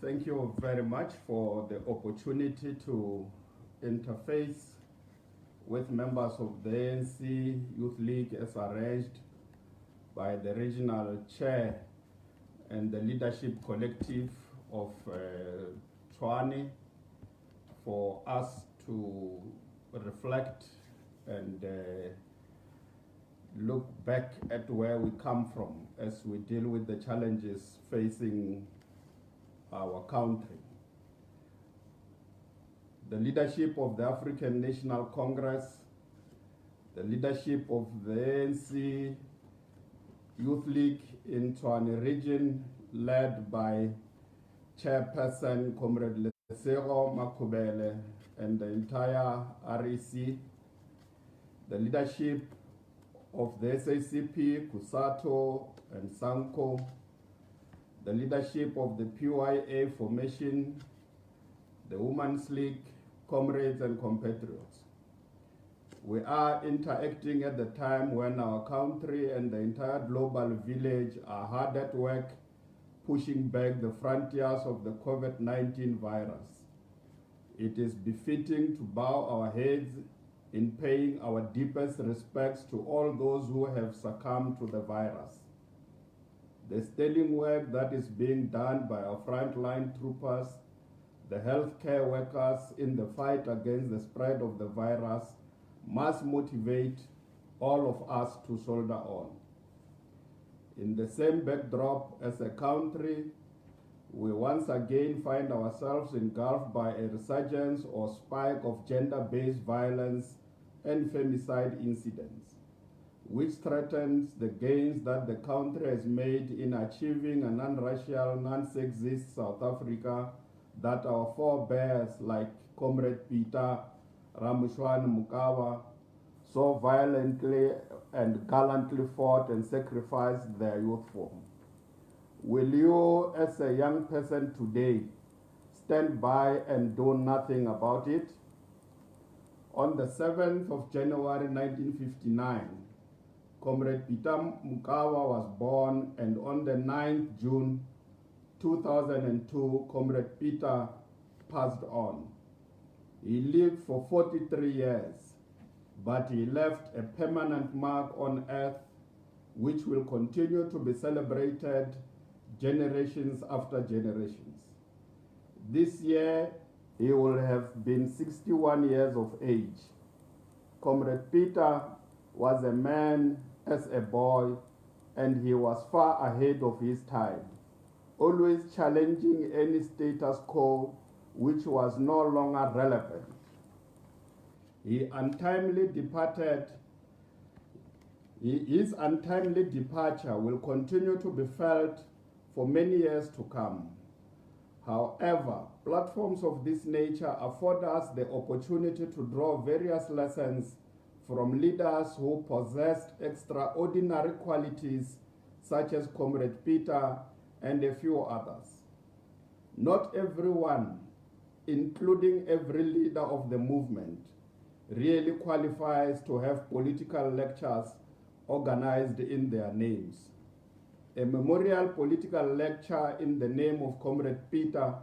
Thank you very much for the opportunity to interface with members of the ANC Youth League as arranged by the regional chair and the leadership collective of Tshwane for us to reflect and look back at where we come from as we deal with the challenges facing our country. The leadership of the African National Congress, the leadership of the ANC Youth League in Tshwane region, led by Chairperson Comrade Cde Cassel and the entire REC, the leadership of the SACP, Kusato and Sanko, the leadership of the PYA formation, the Women's League, comrades and compatriots. We are interacting at the time when our country and the entire global village are hard at work pushing back the frontiers of the COVID-19 virus. It is befitting to bow our heads in paying our deepest respects to all those who have succumbed to the virus. The sterling work that is being done by our frontline troopers, the healthcare workers in the fight against the spread of the virus must motivate all of us to soldier on. In the same backdrop as a country, we once again find ourselves engulfed by a resurgence or spike of gender-based violence and femicide incidents, which threatens the gains that the country has made in achieving a non-racial, non-sexist South Africa that our forebears like Comrade Peter, Tshwane, Mokaba so violently and gallantly fought and sacrificed their youth for. Will you, as a young person today, stand by and do nothing about it? On the 7th of January 1959, Comrade Peter Mokaba was born, and on the 9th June 2002, Comrade Peter passed on. He lived for 43 years, but he left a permanent mark on earth which will continue to be celebrated generations after generations. This year, he will have been 61 years of age. Comrade Peter was a man as a boy, and he was far ahead of his time, always challenging any status quo which was no longer relevant. His untimely departure will continue to be felt for many years to come. However, platforms of this nature afford us the opportunity to draw various lessons from leaders who possessed extraordinary qualities such as Comrade Peter and a few others. Not everyone, including every leader of the movement, really qualifies to have political lectures organized in their names. A memorial political lecture in the name of Comrade Peter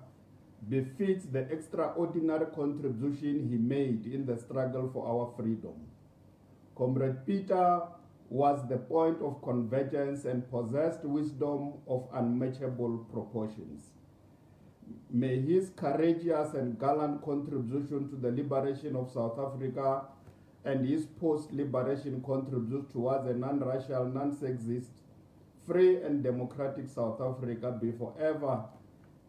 befits the extraordinary contribution he made in the struggle for our freedom. Comrade Peter was the point of convergence and possessed wisdom of unmatchable proportions. May his courageous and gallant contribution to the liberation of South Africa and his post-liberation contribution towards a non-racial, non-sexist, free and democratic South Africa be forever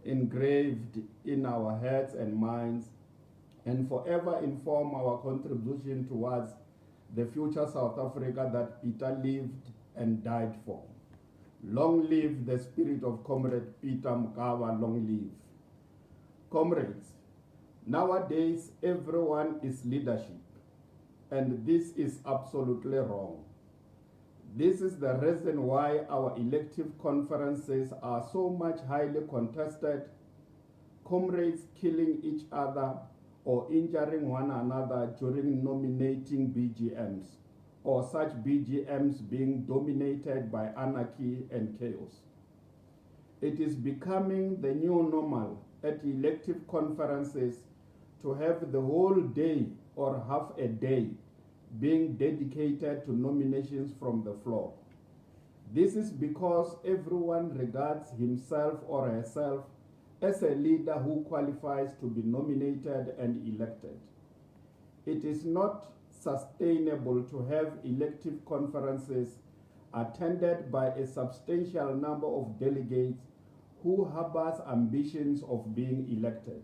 engraved in our hearts and minds, and forever inform our contribution towards the future South Africa that Peter lived and died for. Long live the spirit of Comrade Peter Mokaba, long live. Comrades, nowadays everyone is leadership, and this is absolutely wrong. This is the reason why our elective conferences are so much highly contested, comrades killing each other or injuring one another during nominating BGMs, or such BGMs being dominated by anarchy and chaos. It is becoming the new normal at elective conferences to have the whole day or half a day being dedicated to nominations from the floor. This is because everyone regards himself or herself as a leader who qualifies to be nominated and elected. It is not sustainable to have elective conferences attended by a substantial number of delegates who harbors ambitions of being elected.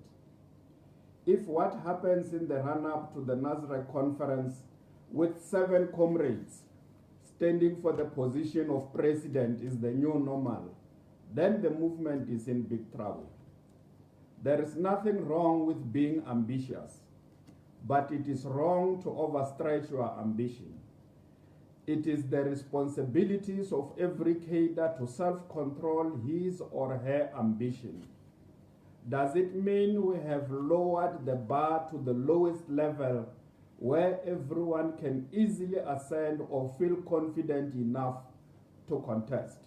If what happens in the run-up to the Nasrec conference with 7 comrades standing for the position of president is the new normal, then the movement is in big trouble. There is nothing wrong with being ambitious, but it is wrong to overstretch your ambition. It is the responsibilities of every cadre to self-control his or her ambition. Does it mean we have lowered the bar to the lowest level where everyone can easily ascend or feel confident enough to contest?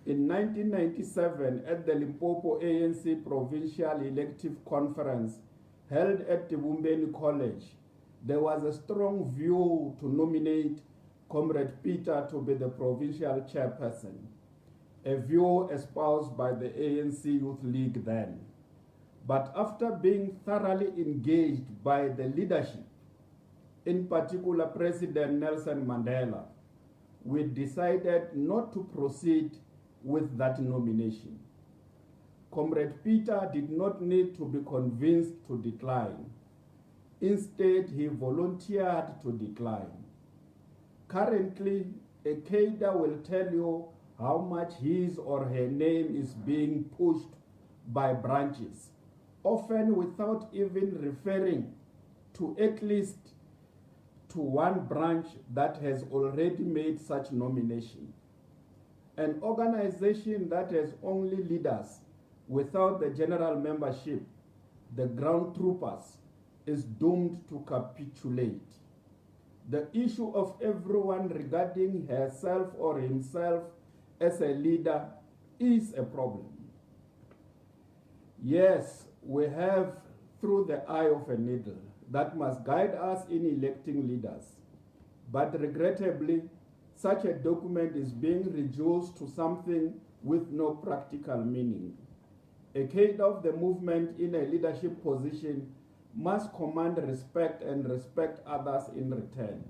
In 1997, at the Limpopo ANC Provincial Elective Conference held at Tibumbeni College, there was a strong view to nominate Comrade Peter to be the provincial chairperson, a view espoused by the ANC Youth League then. But after being thoroughly engaged by the leadership, in particular President Nelson Mandela, we decided not to proceed with that nomination. Comrade Peter did not need to be convinced to decline. Instead, he volunteered to decline. Currently, a cadre will tell you how much his or her name is being pushed by branches, often without even referring to at least to one branch that has already made such nomination. An organization that has only leaders without the general membership, the ground troopers, is doomed to capitulate. The issue of everyone regarding herself or himself as a leader is a problem. Yes, we have through the eye of a needle that must guide us in electing leaders. But regrettably, such a document is being reduced to something with no practical meaning. A cadre of the movement in a leadership position must command respect and respect others in return.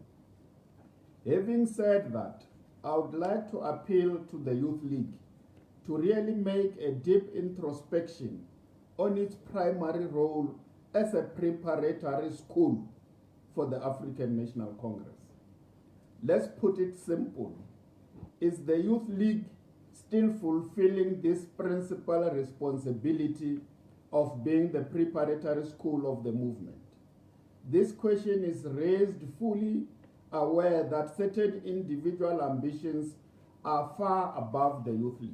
Having said that, I would like to appeal to the Youth League to really make a deep introspection on its primary role as a preparatory school for the African National Congress. Let's put it simple. Is the Youth League still fulfilling this principal responsibility of being the preparatory school of the movement? This question is raised fully aware that certain individual ambitions are far above the Youth League.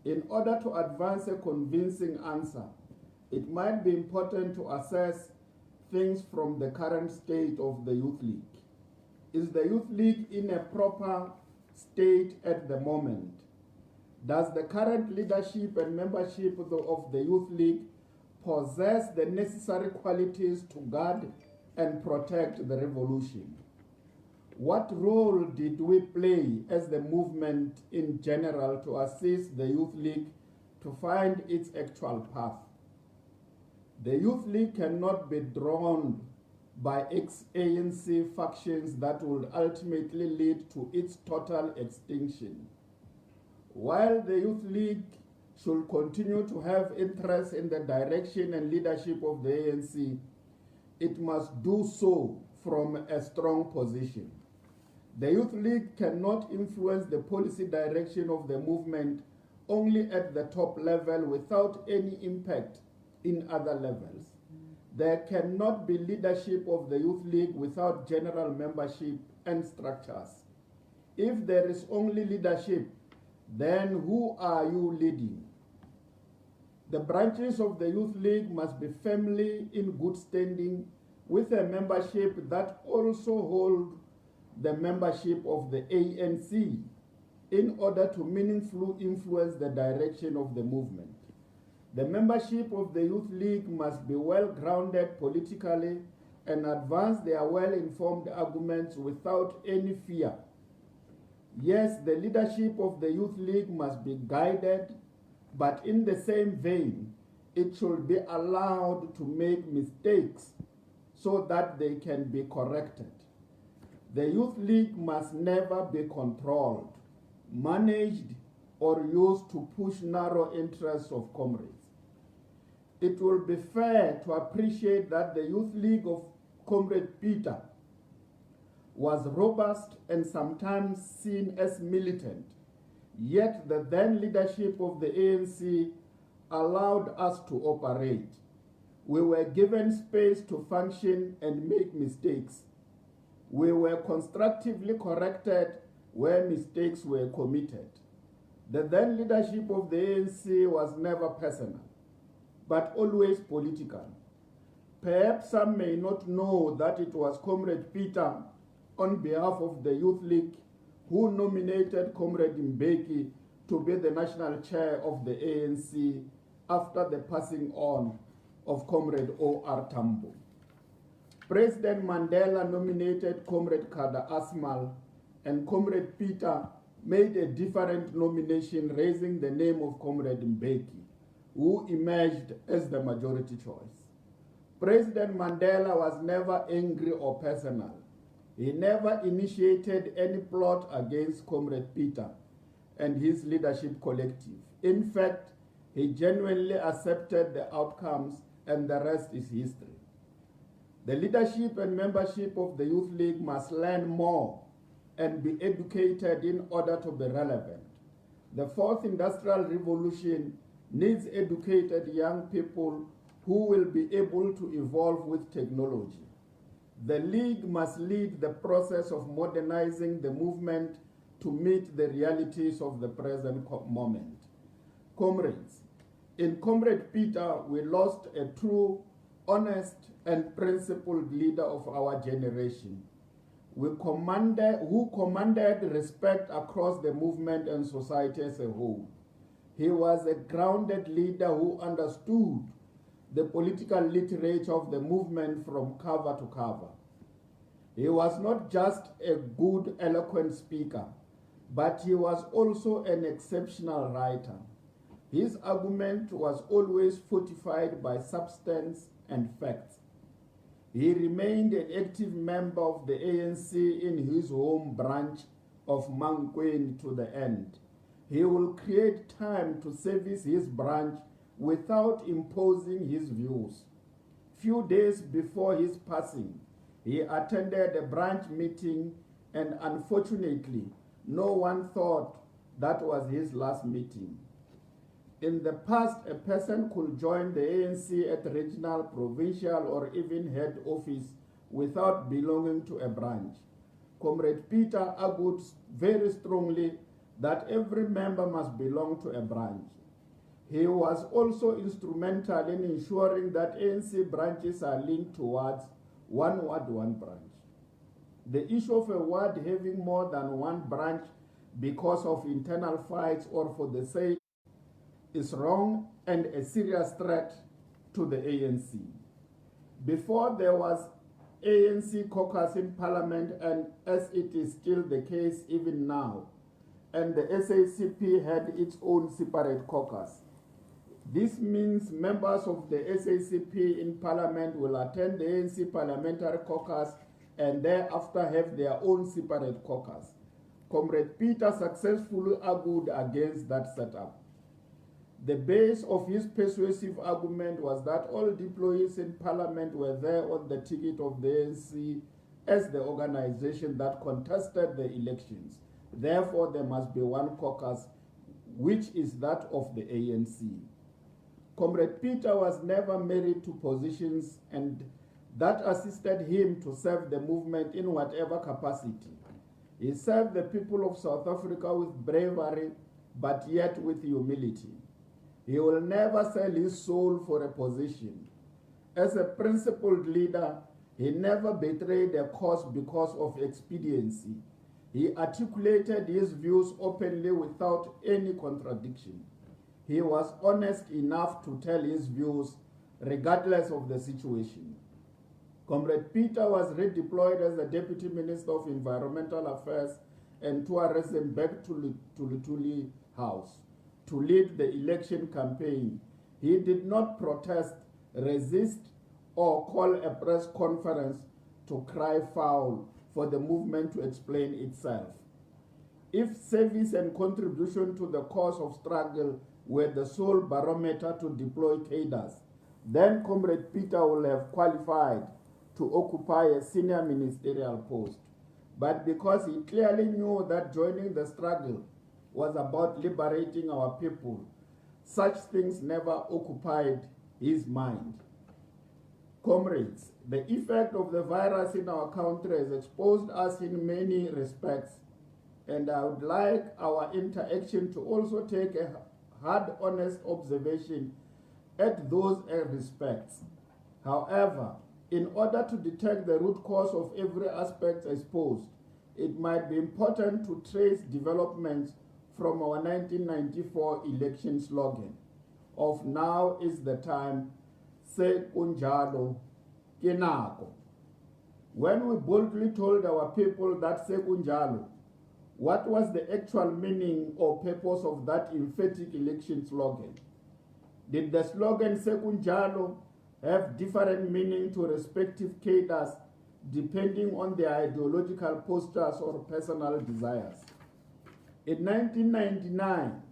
In order to advance a convincing answer, it might be important to assess things from the current state of the Youth League. Is the Youth League in a proper state at the moment? Does the current leadership and membership of the Youth League possess the necessary qualities to guard and protect the revolution? What role did we play as the movement in general to assist the Youth League to find its actual path? The Youth League cannot be drawn by ex-ANC factions that will ultimately lead to its total extinction. While the Youth League should continue to have interest in the direction and leadership of the ANC, it must do so from a strong position. The Youth League cannot influence the policy direction of the movement only at the top level without any impact in other levels. There cannot be leadership of the Youth League without general membership and structures. If there is only leadership, then who are you leading? The branches of the Youth League must be firmly in good standing with a membership that also hold the membership of the ANC. in order to meaningfully influence the direction of the movement. The membership of the Youth League must be well grounded politically and advance their well-informed arguments without any fear. Yes, the leadership of the Youth League must be guided, but in the same vein, it should be allowed to make mistakes so that they can be corrected. The Youth League must never be controlled, managed, or used to push narrow interests of comrades. It will be fair to appreciate that the Youth League of Comrade Peter was robust and sometimes seen as militant, yet the then leadership of the ANC allowed us to operate. We were given space to function and make mistakes. We were constructively corrected where mistakes were committed. The then leadership of the ANC was never personal, but always political. Perhaps some may not know that it was Comrade Peter, on behalf of the Youth League, who nominated Comrade Mbeki to be the national chair of the ANC after the passing on of Comrade O.R. Tambo. President Mandela nominated Comrade Cde Cassel, and Comrade Peter made a different nomination, raising the name of Comrade Mbeki, who emerged as the majority choice. President Mandela was never angry or personal. He never initiated any plot against Comrade Peter and his leadership collective. In fact, he genuinely accepted the outcomes, and the rest is history. The leadership and membership of the Youth League must learn more and be educated in order to be relevant. The fourth industrial revolution needs educated young people who will be able to evolve with technology. The League must lead the process of modernizing the movement to meet the realities of the present moment. Comrades, in Comrade Peter, we lost a true, honest, and principled leader of our generation. Who commanded respect across the movement and society as a whole. He was a grounded leader who understood the political literature of the movement from cover to cover. He was not just a good, eloquent speaker, but he was also an exceptional writer. His argument was always fortified by substance and facts. He remained an active member of the ANC in his home branch of Mankweng to the end. He will create time to service his branch without imposing his views. Few days before his passing, he attended a branch meeting, and unfortunately, no one thought that was his last meeting. In the past, a person could join the ANC at regional, provincial, or even head office without belonging to a branch. Comrade Peter argued very strongly that every member must belong to a branch. He was also instrumental in ensuring that ANC branches are linked towards one ward, one branch. The issue of a ward having more than one branch because of internal fights or for the sake is wrong and a serious threat to the ANC. Before there was ANC caucus in Parliament, and as it is still the case even now, and the SACP had its own separate caucus. This means members of the SACP in Parliament will attend the ANC Parliamentary Caucus and thereafter have their own separate caucus. Comrade Peter successfully argued against that setup. The base of his persuasive argument was that all deployees in Parliament were there on the ticket of the ANC as the organization that contested the elections. Therefore, there must be one caucus, which is that of the ANC. Comrade Peter was never married to positions, and that assisted him to serve the movement in whatever capacity. He served the people of South Africa with bravery, but yet with humility. He will never sell his soul for a position. As a principled leader, he never betrayed a cause because of expediency. He articulated his views openly without any contradiction. He was honest enough to tell his views regardless of the situation. Comrade Peter was redeployed as the Deputy Minister of Environmental Affairs and Tourism back to Lutuli House to lead the election campaign. He did not protest, resist, or call a press conference to cry foul for the movement to explain itself. If service and contribution to the cause of struggle were the sole barometer to deploy cadres, then Comrade Peter will have qualified to occupy a senior ministerial post. But because he clearly knew that joining the struggle was about liberating our people, such things never occupied his mind. Comrades, the effect of the virus in our country has exposed us in many respects, and I would like our interaction to also take a hard, honest observation at those respects. However, in order to detect the root cause of every aspect exposed, it might be important to trace developments from our 1994 election slogan of "Now is the time, se kunjalo kenako." When we boldly told our people that se kunjalo, what was the actual meaning or purpose of that emphatic election slogan? Did the slogan se kunjalo have different meaning to respective cadres depending on their ideological postures or personal desires? In 1999,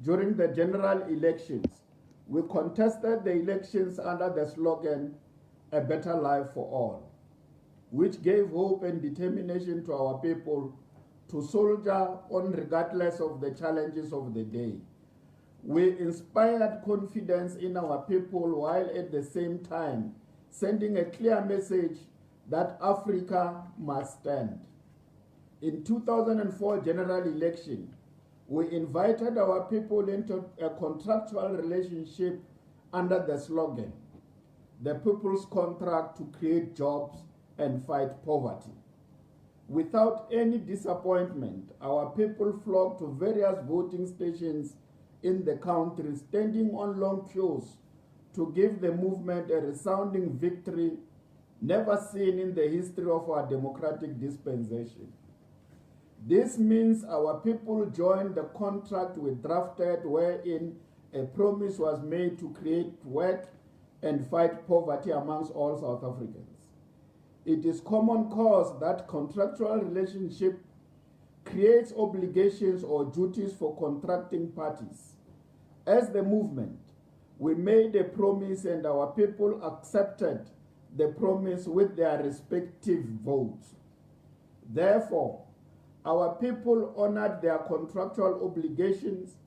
during the general elections, we contested the elections under the slogan, "A better life for all," which gave hope and determination to our people to soldier on regardless of the challenges of the day. We inspired confidence in our people while at the same time sending a clear message that Africa must stand. In 2004 general election, we invited our people into a contractual relationship under the slogan, "The People's Contract to Create Jobs and Fight Poverty." Without any disappointment, our people flocked to various voting stations in the country, standing on long queues to give the movement a resounding victory never seen in the history of our democratic dispensation. This means our people joined the contract we drafted, wherein a promise was made to create work and fight poverty amongst all South Africans. It is common cause that contractual relationship creates obligations or duties for contracting parties. As the movement, we made a promise and our people accepted the promise with their respective votes. Therefore, our people honored their contractual obligations,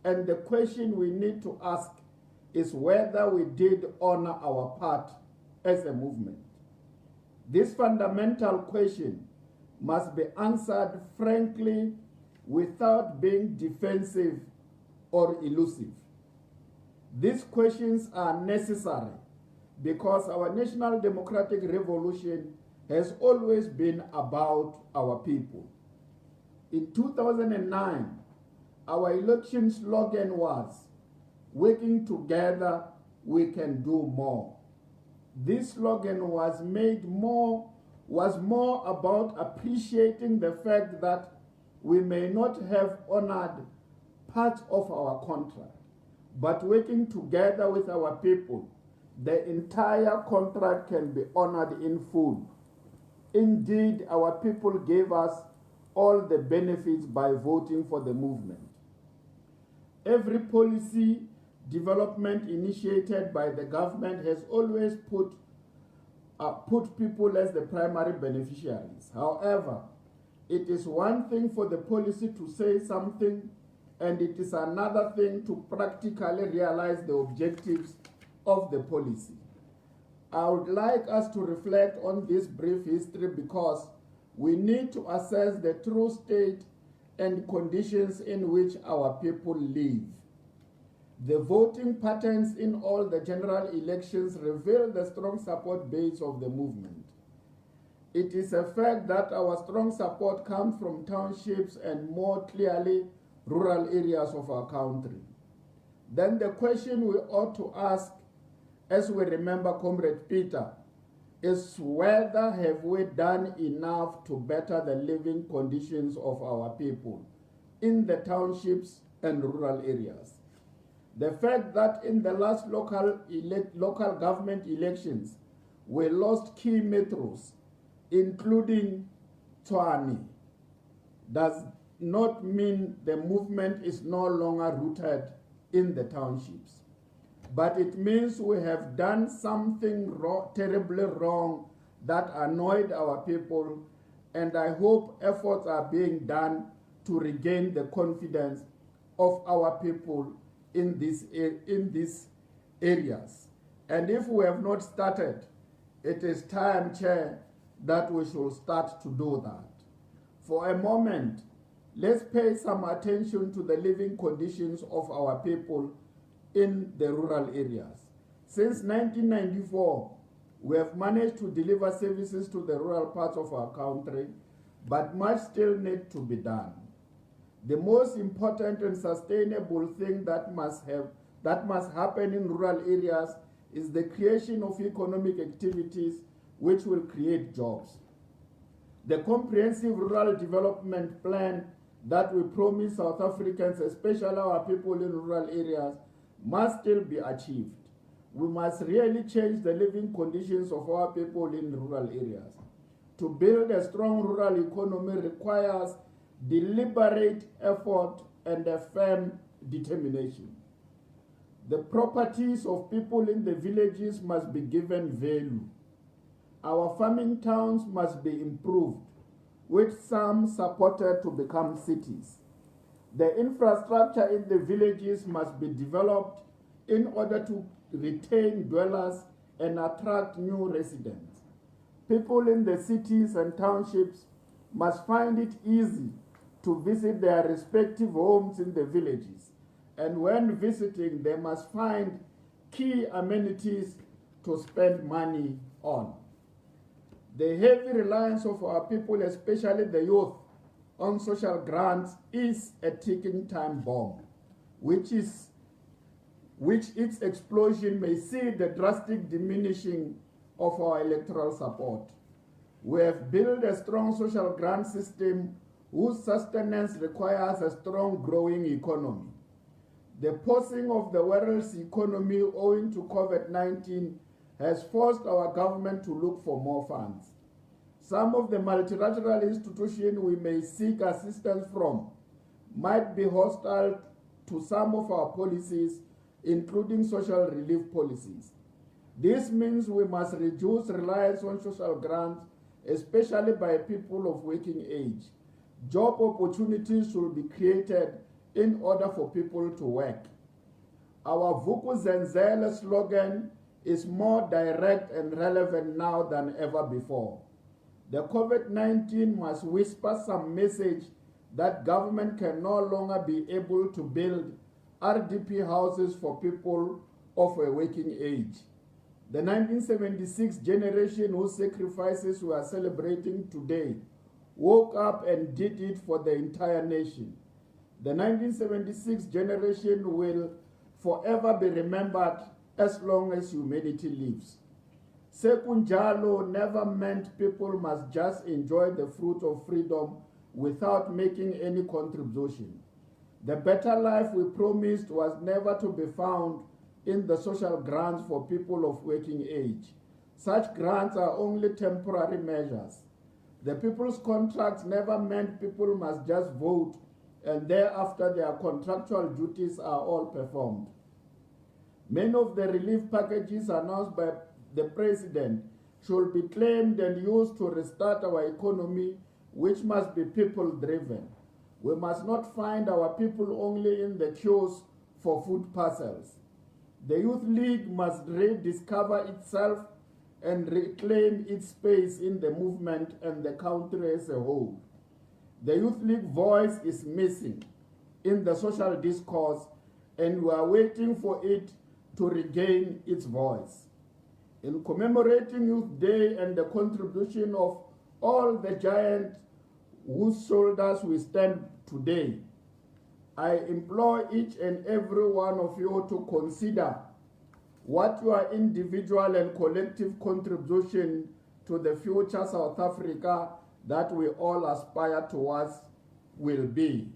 and the question we need to ask is whether we did honor our part as a movement. This fundamental question must be answered frankly without being defensive or elusive. These questions are necessary because our national democratic revolution has always been about our people. In 2009, our election slogan was, "Working together, we can do more." This slogan was more about appreciating the fact that we may not have honored part of our contract, but working together with our people, the entire contract can be honored in full. Indeed, our people gave us all the benefits by voting for the movement. Every policy development initiated by the government has always put people as the primary beneficiaries. However, it is one thing for the policy to say something, and it is another thing to practically realize the objectives of the policy. I would like us to reflect on this brief history because we need to assess the true state and conditions in which our people live. The voting patterns in all the general elections reveal the strong support base of the movement. it is a fact that our strong support comes from townships and more clearly rural areas of our country. Then the question we ought to ask, as we remember Comrade Peter, is whether have we done enough to better the living conditions of our people in the townships and rural areas. The fact that in the last local government elections, we lost key metros, including Tshwane, does not mean the movement is no longer rooted in the townships. But it means we have done something terribly wrong that annoyed our people, and I hope efforts are being done to regain the confidence of our people in these areas. And if we have not started, it is time, Chair, that we should start to do that. For a moment, let's pay some attention to the living conditions of our people in the rural areas. Since 1994, we have managed to deliver services to the rural parts of our country, but much still needs to be done. The most important and sustainable thing that must happen in rural areas is the creation of economic activities which will create jobs. The comprehensive rural development plan that we promise South Africans, especially our people in rural areas, must still be achieved. We must really change the living conditions of our people in rural areas. To build a strong rural economy requires deliberate effort and a firm determination. The properties of people in the villages must be given value. Our farming towns must be improved, with some supported to become cities. The infrastructure in the villages must be developed in order to retain dwellers and attract new residents. People in the cities and townships must find it easy to visit their respective homes in the villages, and when visiting, they must find key amenities to spend money on. The heavy reliance of our people, especially the youth, on social grants is a ticking time bomb, which its explosion may see the drastic diminishing of our electoral support. We have built a strong social grant system whose sustenance requires a strong growing economy. The pausing of the world's economy owing to COVID-19 has forced our government to look for more funds. Some of the multilateral institutions we may seek assistance from might be hostile to some of our policies, including social relief policies. This means we must reduce reliance on social grants, especially by people of working age. Job opportunities should be created in order for people to work. Our Vuk'uzenzele slogan is more direct and relevant now than ever before. The COVID-19 must whisper some message that government can no longer be able to build RDP houses for people of a working age. The 1976 generation whose sacrifices we are celebrating today woke up and did it for the entire nation. The 1976 generation will forever be remembered as long as humanity lives. Sekunjalo never meant people must just enjoy the fruit of freedom without making any contribution. The better life we promised was never to be found in the social grants for people of working age. Such grants are only temporary measures. The people's contracts never meant people must just vote and thereafter their contractual duties are all performed. Many of the relief packages announced by the President should be claimed and used to restart our economy, which must be people-driven. We must not find our people only in the queues for food parcels. The Youth League must rediscover itself and reclaim its space in the movement and the country as a whole. The Youth League voice is missing in the social discourse, and we are waiting for it to regain its voice. In commemorating Youth Day and the contribution of all the giants whose shoulders we stand today, I implore each and every one of you to consider what your individual and collective contribution to the future South Africa that we all aspire towards will be.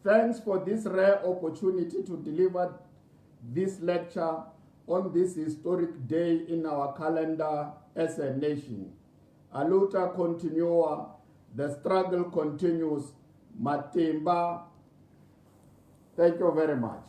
Thanks for this rare opportunity to deliver this lecture on this historic day in our calendar as a nation. A luta continua, the struggle continues. Matimba. Thank you very much.